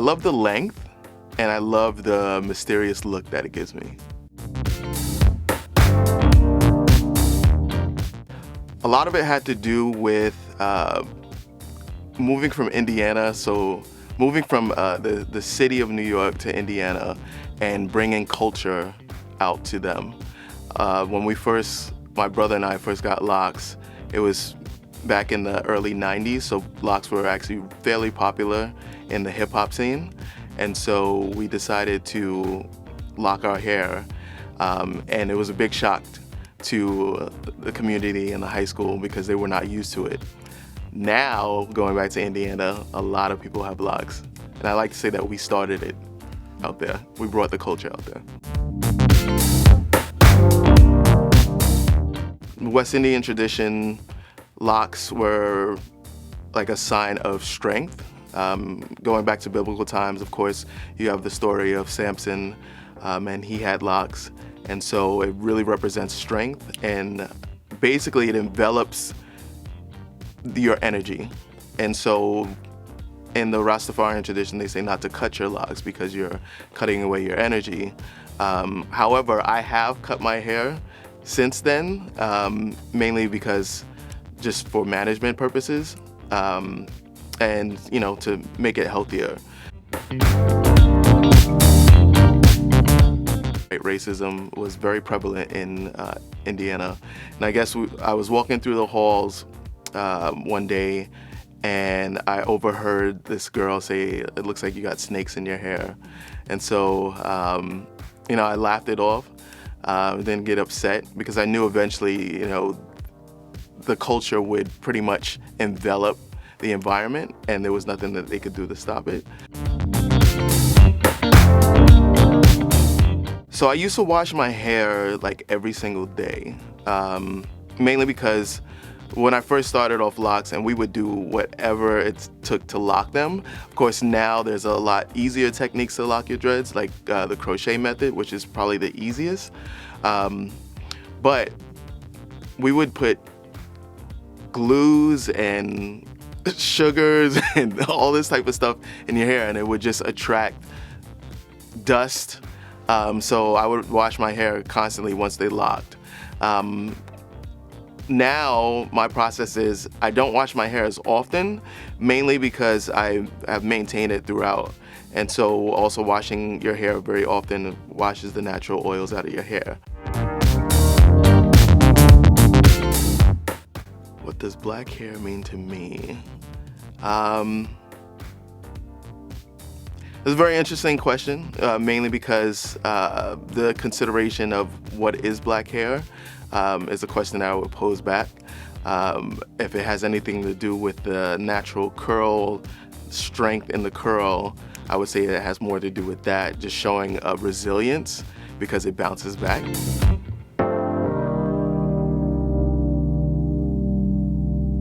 love the length, and I love the mysterious look that it gives me. A lot of it had to do with moving from Indiana, so moving from the city of New York to Indiana and bringing culture out to them. When my brother and I first got Locs, it was back in the early 90s, so Locs were actually fairly popular in the hip hop scene. And so we decided to lock our hair, and it was a big shock to the community and the high school because they were not used to it. Now, going back to Indiana, a lot of people have Locs. And I like to say that we started it out there. We brought the culture out there. West Indian tradition, Locs were like a sign of strength. Going back to biblical times, of course, you have the story of Samson, and he had Locs. And so it really represents strength, and basically it envelops your energy. And so in the Rastafarian tradition, they say not to cut your Locs because you're cutting away your energy. However, I have cut my hair since then, mainly because just for management purposes, and to make it healthier. Racism was very prevalent in Indiana, and I guess I was walking through the halls one day, and I overheard this girl say, "It looks like you got snakes in your hair," and so I laughed it off. Didn't get upset because I knew eventually, the culture would pretty much envelop the environment, and there was nothing that they could do to stop it. So I used to wash my hair like every single day, mainly because when I first started off Locs, and we would do whatever it took to lock them. Of course, now there's a lot easier techniques to lock your dreads, like the crochet method, which is probably the easiest. But we would put glues and sugars and all this type of stuff in your hair, and it would just attract dust. So I would wash my hair constantly once they locked. Now my process is I don't wash my hair as often, mainly because I have maintained it throughout. And so also washing your hair very often washes the natural oils out of your hair. What does black hair mean to me? It's a very interesting question, mainly because the consideration of what is black hair is a question that I would pose back. If it has anything to do with the natural curl, strength in the curl, I would say it has more to do with that, just showing resilience because it bounces back.